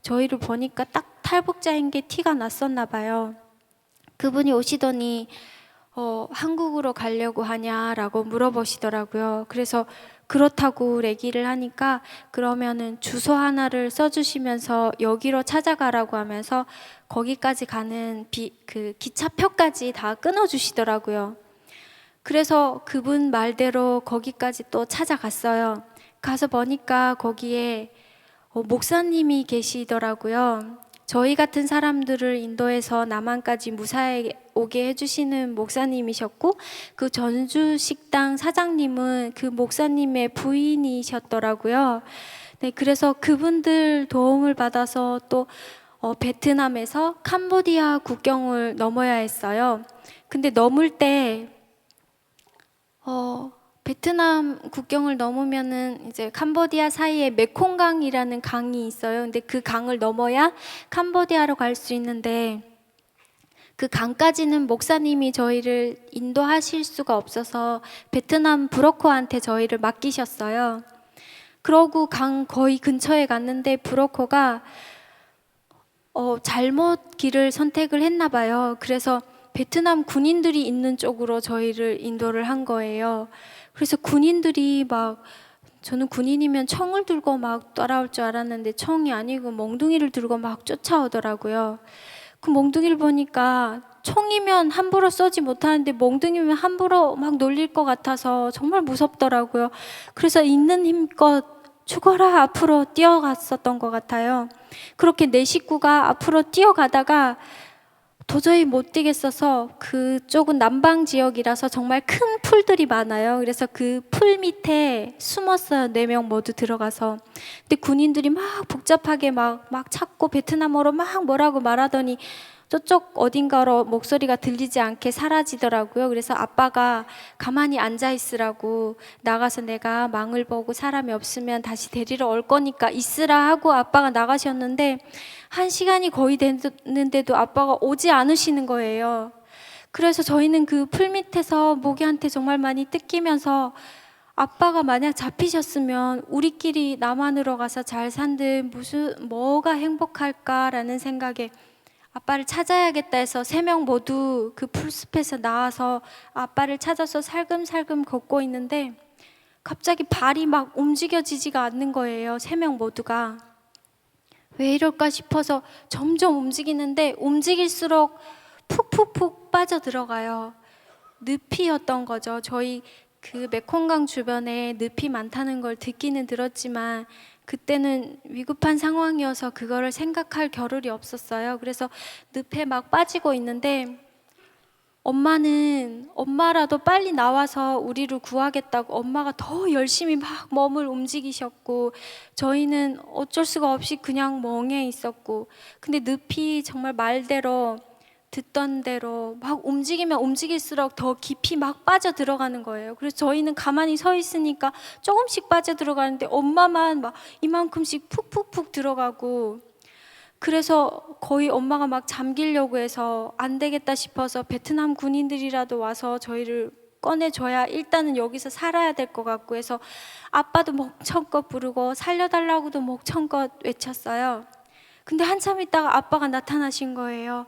저희를 보니까 딱 탈북자인 게 티가 났었나 봐요. 그분이 오시더니 한국으로 가려고 하냐라고 물어보시더라고요. 그래서 그렇다고 얘기를 하니까 그러면은 주소 하나를 써주시면서 여기로 찾아가라고 하면서 거기까지 가는 그 기차표까지 다 끊어주시더라고요. 그래서 그분 말대로 거기까지 또 찾아갔어요. 가서 보니까 거기에 목사님이 계시더라고요. 저희 같은 사람들을 인도해서 남한까지 무사히 오게 해주시는 목사님이셨고, 그 전주 식당 사장님은 그 목사님의 부인이셨더라고요. 네, 그래서 그분들 도움을 받아서 또 베트남에서 캄보디아 국경을 넘어야 했어요. 근데 넘을 때 베트남 국경을 넘으면은 이제 캄보디아 사이에 메콩강이라는 강이 있어요. 근데 그 강을 넘어야 캄보디아로 갈 수 있는데, 그 강까지는 목사님이 저희를 인도하실 수가 없어서 베트남 브로커한테 저희를 맡기셨어요. 그러고 강 거의 근처에 갔는데 브로커가 잘못 길을 선택을 했나 봐요. 그래서 베트남 군인들이 있는 쪽으로 저희를 인도를 한 거예요. 그래서 군인들이 막, 저는 군인이면 총을 들고 막 따라올 줄 알았는데 총이 아니고 몽둥이를 들고 막 쫓아오더라고요. 그 몽둥이를 보니까 총이면 함부로 쏘지 못하는데 몽둥이면 함부로 막 놀릴 것 같아서 정말 무섭더라고요. 그래서 있는 힘껏 죽어라 앞으로 뛰어갔었던 것 같아요. 그렇게 내 식구가 앞으로 뛰어가다가 도저히 못 뛰겠어서, 그쪽은 남방 지역이라서 정말 큰 풀들이 많아요. 그래서 그 풀 밑에 숨었어요. 4명 모두 들어가서. 근데 군인들이 막 복잡하게 막 찾고 베트남어로 막 뭐라고 말하더니 저쪽 어딘가로 목소리가 들리지 않게 사라지더라고요. 그래서 아빠가 가만히 앉아 있으라고, 나가서 내가 망을 보고 사람이 없으면 다시 데리러 올 거니까 있으라 하고 아빠가 나가셨는데, 1시간이 거의 됐는데도 아빠가 오지 않으시는 거예요. 그래서 저희는 그 풀 밑에서 모기한테 정말 많이 뜯기면서, 아빠가 만약 잡히셨으면 우리끼리 남한으로 가서 잘 산들 뭐가 행복할까라는 생각에 아빠를 찾아야겠다 해서 3명 모두 그 풀숲에서 나와서 아빠를 찾아서 살금살금 걷고 있는데, 갑자기 발이 막 움직여지지가 않는 거예요. 3명 모두가. 왜 이럴까 싶어서 점점 움직이는데 움직일수록 푹푹푹 빠져들어가요. 늪이었던 거죠. 저희 그 메콩강 주변에 늪이 많다는 걸 듣기는 들었지만 그때는 위급한 상황이어서 그거를 생각할 겨를이 없었어요. 그래서 늪에 막 빠지고 있는데, 엄마라도 빨리 나와서 우리를 구하겠다고 엄마가 더 열심히 막 몸을 움직이셨고, 저희는 어쩔 수가 없이 그냥 멍해 있었고, 근데 늪이 정말 말대로 듣던 대로 막 움직이면 움직일수록 더 깊이 막 빠져 들어가는 거예요. 그래서 저희는 가만히 서 있으니까 조금씩 빠져 들어가는데 엄마만 막 이만큼씩 푹푹푹 들어가고, 그래서 거의 엄마가 막 잠기려고 해서 안 되겠다 싶어서 베트남 군인들이라도 와서 저희를 꺼내줘야 일단은 여기서 살아야 될 것 같고 해서 아빠도 목청껏 부르고 살려달라고도 목청껏 외쳤어요. 근데 한참 있다가 아빠가 나타나신 거예요.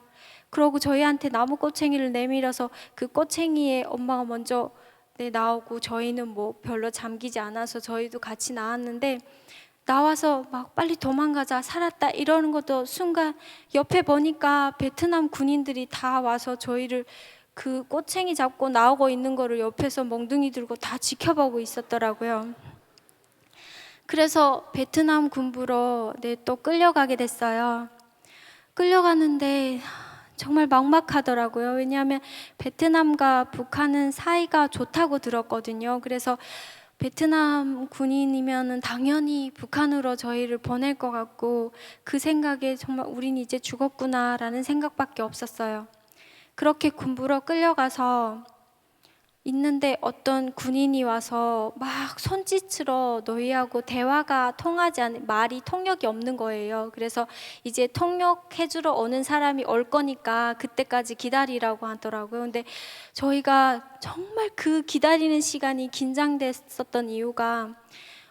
그러고 저희한테 나무 꼬챙이를 내밀어서 그 꼬챙이에 엄마가 먼저 나오고, 저희는 뭐 별로 잠기지 않아서 저희도 같이 나왔는데, 나와서 막 빨리 도망가자, 살았다 이러는 것도 순간 옆에 보니까 베트남 군인들이 다 와서 저희를 그 꼬챙이 잡고 나오고 있는 거를 옆에서 멍둥이 들고 다 지켜보고 있었더라고요. 그래서 베트남 군부로 또 끌려가게 됐어요. 끌려가는데 정말 막막하더라고요. 왜냐하면 베트남과 북한은 사이가 좋다고 들었거든요. 그래서 베트남 군인이면 당연히 북한으로 저희를 보낼 것 같고, 그 생각에 정말 우린 이제 죽었구나라는 생각밖에 없었어요. 그렇게 군부로 끌려가서 있는데 어떤 군인이 와서 막 손짓으로 너희하고 대화가 통하지 않는, 말이 통역이 없는 거예요. 그래서 이제 통역해주러 오는 사람이 올 거니까 그때까지 기다리라고 하더라고요. 근데 저희가 정말 그 기다리는 시간이 긴장됐었던 이유가,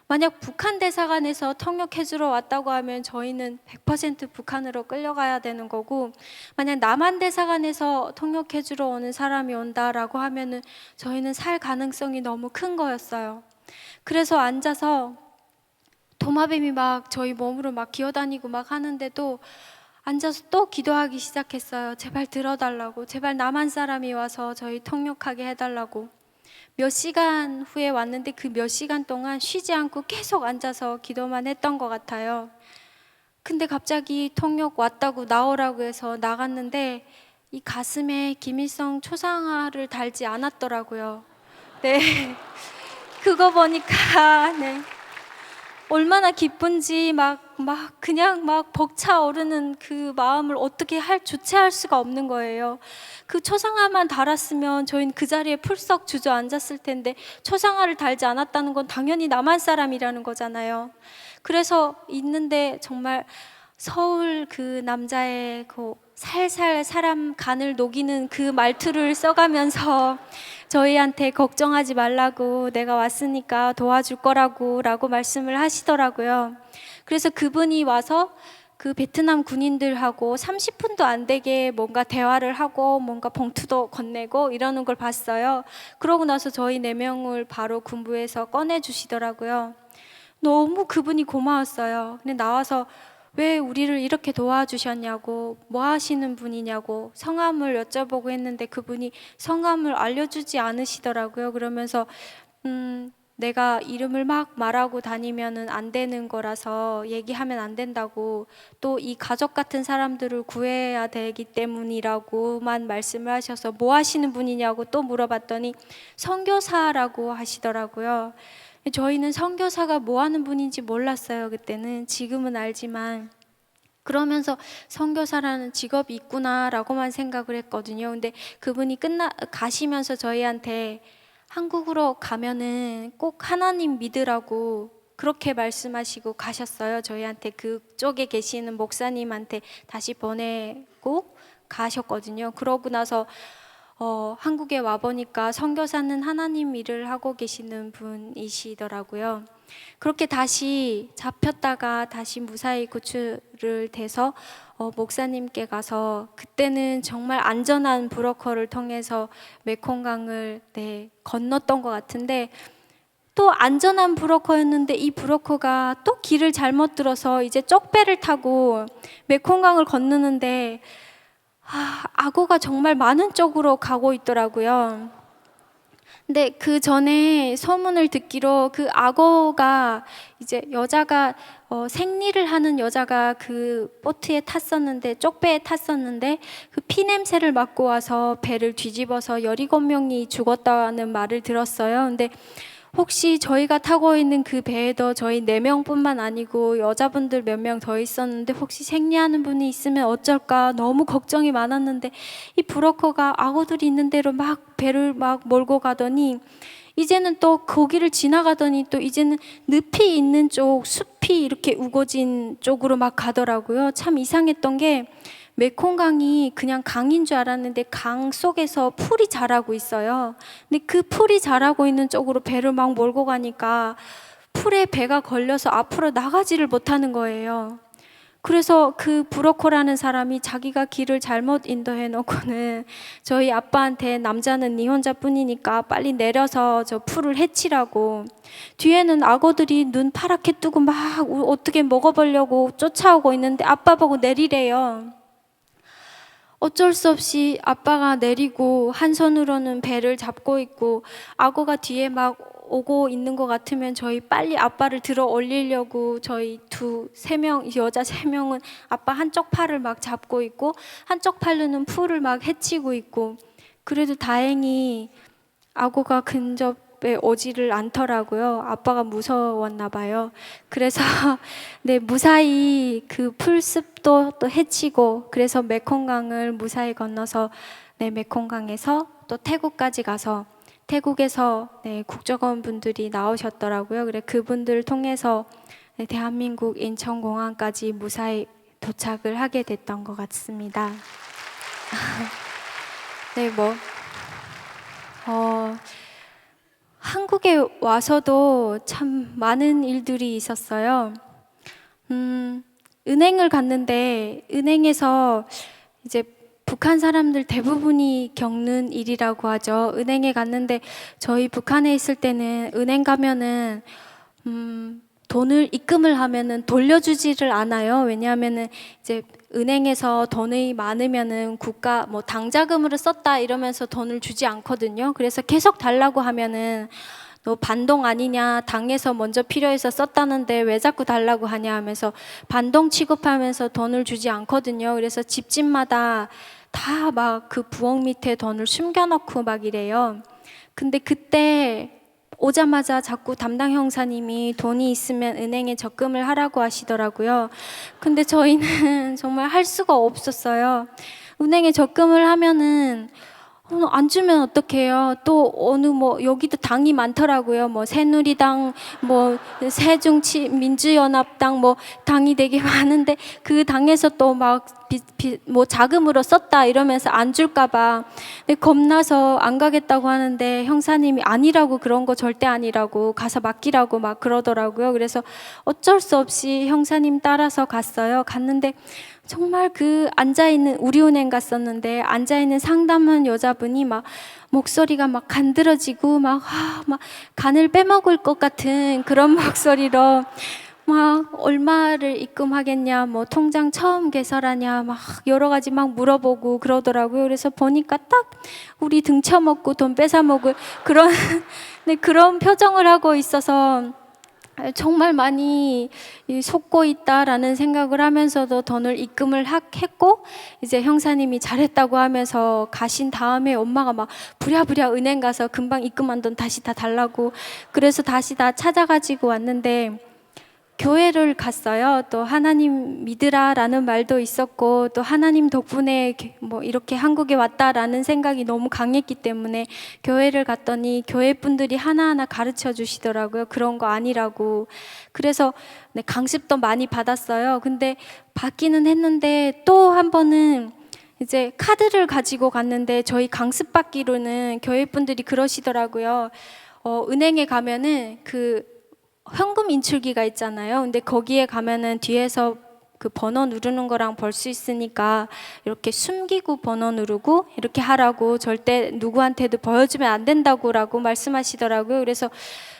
만약 북한 대사관에서 통역해주러 왔다고 하면 저희는 100% 북한으로 끌려가야 되는 거고, 만약 남한 대사관에서 통역해주러 오는 사람이 온다라고 하면은 저희는 살 가능성이 너무 큰 거였어요. 그래서 앉아서 도마뱀이 막 저희 몸으로 막 기어다니고 막 하는데도 앉아서 또 기도하기 시작했어요. 제발 들어달라고, 제발 남한 사람이 와서 저희 통역하게 해달라고. 몇 시간 후에 왔는데 그 몇 시간 동안 쉬지 않고 계속 앉아서 기도만 했던 것 같아요. 근데 갑자기 통역 왔다고 나오라고 해서 나갔는데 이 가슴에 김일성 초상화를 달지 않았더라고요. 네. 그거 보니까 네. 얼마나 기쁜지 그냥 벅차오르는 그 마음을 어떻게 주체할 수가 없는 거예요. 그 초상화만 달았으면 저희는 그 자리에 풀썩 주저앉았을 텐데 초상화를 달지 않았다는 건 당연히 남한 사람이라는 거잖아요. 그래서 있는데 정말 서울 그 남자의 그 살살 사람 간을 녹이는 그 말투를 써가면서 저희한테 걱정하지 말라고, 내가 왔으니까 도와줄 거라고 말씀을 하시더라고요. 그래서 그분이 와서 그 베트남 군인들하고 30분도 안 되게 뭔가 대화를 하고 뭔가 봉투도 건네고 이러는 걸 봤어요. 그러고 나서 저희 4명을 바로 군부에서 꺼내 주시더라고요. 너무 그분이 고마웠어요. 근데 나와서 왜 우리를 이렇게 도와주셨냐고, 뭐 하시는 분이냐고 성함을 여쭤보고 했는데 그분이 성함을 알려주지 않으시더라고요. 그러면서 내가 이름을 막 말하고 다니면은 안 되는 거라서 얘기하면 안 된다고, 또 이 가족 같은 사람들을 구해야 되기 때문이라고만 말씀을 하셔서 뭐 하시는 분이냐고 또 물어봤더니 선교사라고 하시더라고요. 저희는 선교사가 뭐 하는 분인지 몰랐어요, 그때는. 지금은 알지만. 그러면서 선교사라는 직업이 있구나라고만 생각을 했거든요. 근데 그분이 가시면서 저희한테 한국으로 가면은 꼭 하나님 믿으라고 그렇게 말씀하시고 가셨어요. 저희한테 그쪽에 계시는 목사님한테 다시 보내고 가셨거든요. 그러고 나서 한국에 와보니까 선교사는 하나님 일을 하고 계시는 분이시더라고요. 그렇게 다시 잡혔다가 다시 무사히 구출을 돼서 목사님께 가서, 그때는 정말 안전한 브로커를 통해서 메콩강을 건넜던 것 같은데, 또 안전한 브로커였는데 이 브로커가 또 길을 잘못 들어서 이제 쪽배를 타고 메콩강을 건너는데 악어가 정말 많은 쪽으로 가고 있더라고요. 근데 그 전에 소문을 듣기로 그 악어가 이제 여자가 생리를 하는 여자가 그 보트에 탔었는데, 쪽배에 탔었는데 그 피 냄새를 맡고 와서 배를 뒤집어서 17명이 죽었다는 말을 들었어요. 근데 혹시 저희가 타고 있는 그 배에도 저희 4명뿐만 아니고 여자분들 몇 명 더 있었는데 혹시 생리하는 분이 있으면 어쩔까 너무 걱정이 많았는데, 이 브로커가 악어들이 있는 대로 막 배를 막 몰고 가더니 이제는 또 거기를 지나가더니 또 이제는 늪이 있는 쪽, 숲이 이렇게 우거진 쪽으로 막 가더라고요. 참 이상했던 게 메콩강이 그냥 강인 줄 알았는데 강 속에서 풀이 자라고 있어요. 근데 그 풀이 자라고 있는 쪽으로 배를 막 몰고 가니까 풀에 배가 걸려서 앞으로 나가지를 못하는 거예요. 그래서 그 브로커라는 사람이 자기가 길을 잘못 인도해 놓고는 저희 아빠한테 남자는 네 혼자뿐이니까 빨리 내려서 저 풀을 해치라고, 뒤에는 악어들이 눈 파랗게 뜨고 막 어떻게 먹어보려고 쫓아오고 있는데 아빠 보고 내리래요. 어쩔 수 없이 아빠가 내리고 한 손으로는 배를 잡고 있고, 악어가 뒤에 막 오고 있는 것 같으면 저희 빨리 아빠를 들어 올리려고 저희 세 명, 여자 3명은 아빠 한쪽 팔을 막 잡고 있고 한쪽 팔로는 풀을 막 헤치고 있고, 그래도 다행히 악어가 근접에 오지를 않더라고요. 아빠가 무서웠나 봐요. 그래서 네, 무사히 그 풀숲도 또 헤치고, 그래서 메콩강을 무사히 건너서 메콩강에서 또 태국까지 가서, 태국에서 국적원 분들이 나오셨더라고요. 그래 그분들 통해서 대한민국 인천공항까지 무사히 도착을 하게 됐던 것 같습니다. 네, 한국에 와서도 참 많은 일들이 있었어요. 은행을 갔는데 은행에서 이제 북한 사람들 대부분이 겪는 일이라고 하죠. 은행에 갔는데 저희 북한에 있을 때는 은행 가면은 돈을 입금을 하면은 돌려주지를 않아요. 왜냐하면은 이제 은행에서 돈이 많으면은 국가 당자금으로 썼다 이러면서 돈을 주지 않거든요. 그래서 계속 달라고 하면은 너 반동 아니냐, 당에서 먼저 필요해서 썼다는데 왜 자꾸 달라고 하냐 하면서 반동 취급하면서 돈을 주지 않거든요. 그래서 집집마다 다 막 그 부엌 밑에 돈을 숨겨놓고 막 이래요. 근데 그때 오자마자 자꾸 담당 형사님이 돈이 있으면 은행에 적금을 하라고 하시더라고요. 근데 저희는 정말 할 수가 없었어요. 은행에 적금을 하면은 안 주면 어떡해요? 또 어느 뭐 여기도 당이 많더라고요. 뭐 새누리당, 뭐 새정치민주연합당 뭐 당이 되게 많은데 그 당에서 또 막 뭐 자금으로 썼다 이러면서 안 줄까봐 근데 겁나서 안 가겠다고 하는데 형사님이 아니라고 그런 거 절대 아니라고 가서 맡기라고 막 그러더라고요. 그래서 어쩔 수 없이 형사님 따라서 갔어요. 갔는데 정말 그 앉아있는 우리은행 갔었는데 앉아있는 상담한 여자분이 막 목소리가 막 간드러지고 막 간을 빼먹을 것 같은 그런 목소리로 막 얼마를 입금하겠냐, 뭐 통장 처음 개설하냐, 막 여러 가지 막 물어보고 그러더라고요. 그래서 보니까 딱 우리 등쳐먹고 돈 뺏어먹을 그런 네, 그런 표정을 하고 있어서 정말 많이 속고 있다라는 생각을 하면서도 돈을 입금을 했고 이제 형사님이 잘했다고 하면서 가신 다음에 엄마가 막 부랴부랴 은행 가서 금방 입금한 돈 다시 다 달라고 그래서 다시 다 찾아가지고 왔는데 교회를 갔어요. 또 하나님 믿으라라는 말도 있었고 또 하나님 덕분에 뭐 이렇게 한국에 왔다라는 생각이 너무 강했기 때문에 교회를 갔더니 교회 분들이 하나하나 가르쳐 주시더라고요. 그런 거 아니라고. 그래서 네, 강습도 많이 받았어요. 근데 받기는 했는데 또 한 번은 이제 카드를 가지고 갔는데 저희 강습 받기로는 교회 분들이 그러시더라고요. 은행에 가면은 그 현금 인출기가 있잖아요. 근데 거기에 가면은 뒤에서 그 번호 누르는 거랑 벌 수 있으니까 이렇게 숨기고 번호 누르고 이렇게 하라고 절대 누구한테도 보여주면 안 된다고라고 말씀하시더라고요. 그래서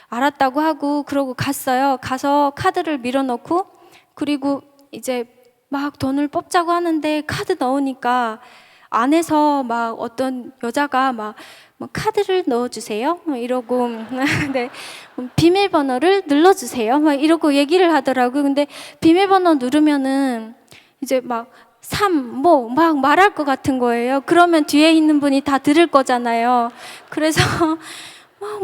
알았다고 하고 그러고 갔어요. 가서 카드를 밀어넣고 그리고 이제 막 돈을 뽑자고 하는데 카드 넣으니까 안에서 막 어떤 여자가 막 카드를 넣어주세요. 막 이러고 네, 비밀번호를 눌러주세요. 막 이러고 얘기를 하더라고요. 근데 비밀번호 누르면은 이제 막 막 말할 것 같은 거예요. 그러면 뒤에 있는 분이 다 들을 거잖아요. 그래서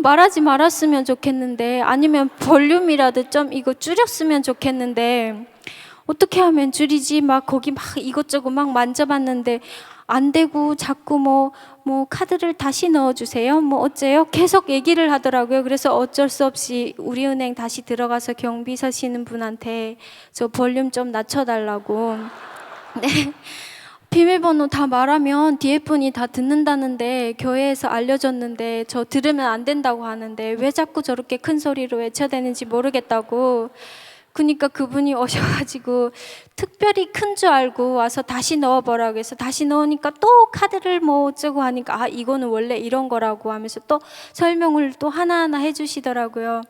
말하지 말았으면 좋겠는데 아니면 볼륨이라도 좀 이거 줄였으면 좋겠는데 어떻게 하면 줄이지? 막 거기 막 이것저것 막 만져봤는데 안 되고 자꾸 뭐 카드를 다시 넣어주세요. 뭐 어째요? 계속 얘기를 하더라고요. 그래서 어쩔 수 없이 우리은행 다시 들어가서 경비 서시는 분한테 저 볼륨 좀 낮춰달라고. 네. 비밀번호 다 말하면 뒤에 분이 다 듣는다는데 교회에서 알려줬는데 저 들으면 안 된다고 하는데 왜 자꾸 저렇게 큰 소리로 외쳐대는지 모르겠다고. 그러니까 그분이 오셔가지고 특별히 큰 줄 알고 와서 다시 넣어보라고 해서 다시 넣으니까 또 카드를 뭐 어쩌고 하니까 이거는 원래 이런 거라고 하면서 또 설명을 또 하나하나 해주시더라고요.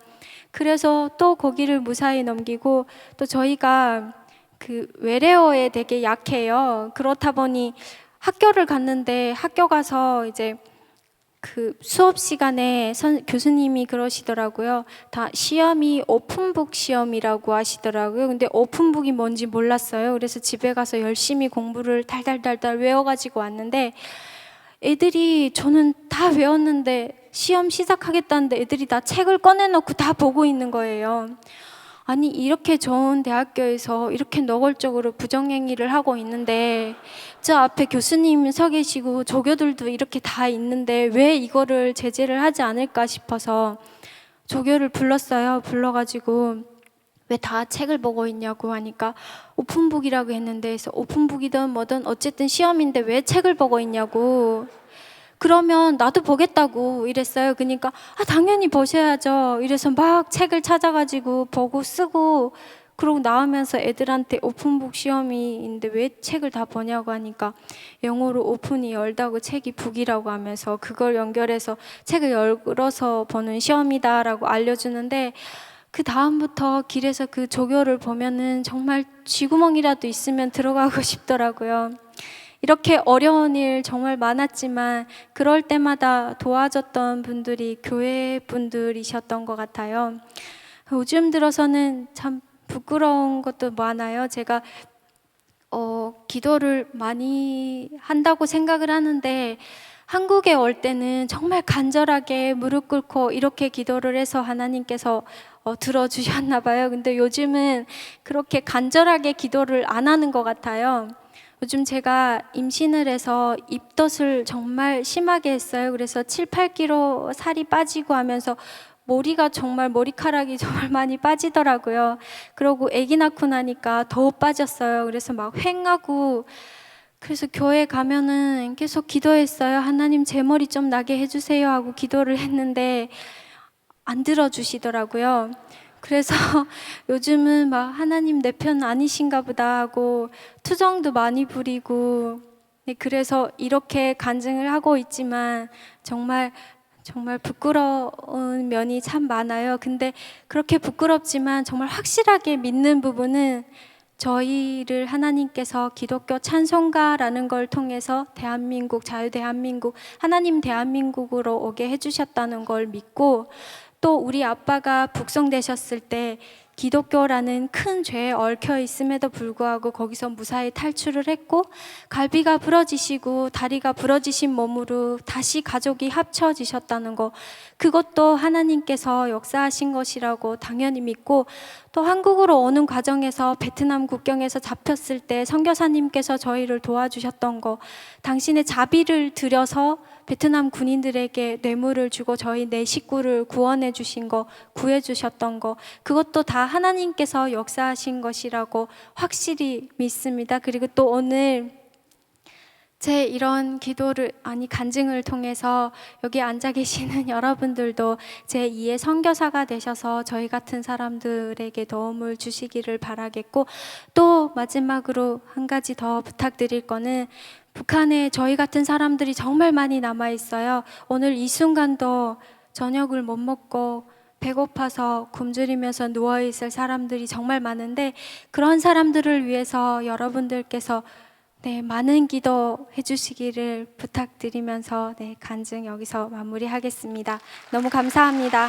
그래서 또 거기를 무사히 넘기고 또 저희가 그 외래어에 되게 약해요. 그렇다 보니 학교를 갔는데 학교 가서 이제 그 수업 시간에 교수님이 그러시더라고요. 다 시험이 오픈북 시험이라고 하시더라고요. 근데 오픈북이 뭔지 몰랐어요. 그래서 집에 가서 열심히 공부를 달달달달 외워가지고 왔는데 애들이 저는 다 외웠는데 시험 시작하겠다는데 애들이 다 책을 꺼내놓고 다 보고 있는 거예요. 아니 이렇게 좋은 대학교에서 이렇게 노골적으로 부정행위를 하고 있는데 저 앞에 교수님 서 계시고 조교들도 이렇게 다 있는데 왜 이거를 제재를 하지 않을까 싶어서 조교를 불렀어요. 불러가지고 왜 다 책을 보고 있냐고 하니까 오픈북이라고 했는데 그래서 오픈북이든 뭐든 어쨌든 시험인데 왜 책을 보고 있냐고. 그러면 나도 보겠다고 이랬어요. 그러니까 당연히 보셔야죠. 이래서 막 책을 찾아가지고 보고 쓰고 그러고 나오면서 애들한테 오픈북 시험인데 왜 책을 다 보냐고 하니까 영어로 오픈이 열다고 책이 북이라고 하면서 그걸 연결해서 책을 열어서 보는 시험이다라고 알려주는데 그 다음부터 길에서 그 조교를 보면은 정말 쥐구멍이라도 있으면 들어가고 싶더라고요. 이렇게 어려운 일 정말 많았지만 그럴 때마다 도와줬던 분들이 교회 분들이셨던 것 같아요. 요즘 들어서는 참 부끄러운 것도 많아요. 제가 기도를 많이 한다고 생각을 하는데 한국에 올 때는 정말 간절하게 무릎 꿇고 이렇게 기도를 해서 하나님께서 들어주셨나 봐요. 근데 요즘은 그렇게 간절하게 기도를 안 하는 것 같아요. 요즘 제가 임신을 해서 입덧을 정말 심하게 했어요. 그래서 7, 8kg 살이 빠지고 하면서 머리카락이 정말 많이 빠지더라고요. 그러고 아기 낳고 나니까 더 빠졌어요. 그래서 막 휑하고, 그래서 교회 가면은 계속 기도했어요. 하나님 제 머리 좀 나게 해주세요 하고 기도를 했는데 안 들어주시더라고요. 그래서 요즘은 막 하나님 내 편 아니신가 보다 하고 투정도 많이 부리고, 네, 그래서 이렇게 간증을 하고 있지만 정말 부끄러운 면이 참 많아요. 근데 그렇게 부끄럽지만 정말 확실하게 믿는 부분은 저희를 하나님께서 기독교 찬송가라는 걸 통해서 대한민국, 자유대한민국, 하나님 대한민국으로 오게 해주셨다는 걸 믿고, 또 우리 아빠가 북송되셨을 때 기독교라는 큰 죄에 얽혀 있음에도 불구하고 거기서 무사히 탈출을 했고, 갈비가 부러지시고 다리가 부러지신 몸으로 다시 가족이 합쳐지셨다는 거, 그것도 하나님께서 역사하신 것이라고 당연히 믿고, 또 한국으로 오는 과정에서 베트남 국경에서 잡혔을 때 선교사님께서 저희를 도와주셨던 거, 당신의 자비를 들여서 베트남 군인들에게 뇌물을 주고 저희 네 식구를 구원해 주신 거, 구해 주셨던 거, 그것도 다 하나님께서 역사하신 것이라고 확실히 믿습니다. 그리고 또 오늘 제 이런 간증을 통해서 여기 앉아 계시는 여러분들도 제 2의 선교사가 되셔서 저희 같은 사람들에게 도움을 주시기를 바라겠고, 또 마지막으로 한 가지 더 부탁드릴 거는, 북한에 저희 같은 사람들이 정말 많이 남아 있어요. 오늘 이 순간도 저녁을 못 먹고 배고파서 굶주리면서 누워있을 사람들이 정말 많은데, 그런 사람들을 위해서 여러분들께서 많은 기도 해주시기를 부탁드리면서 간증 여기서 마무리하겠습니다. 너무 감사합니다.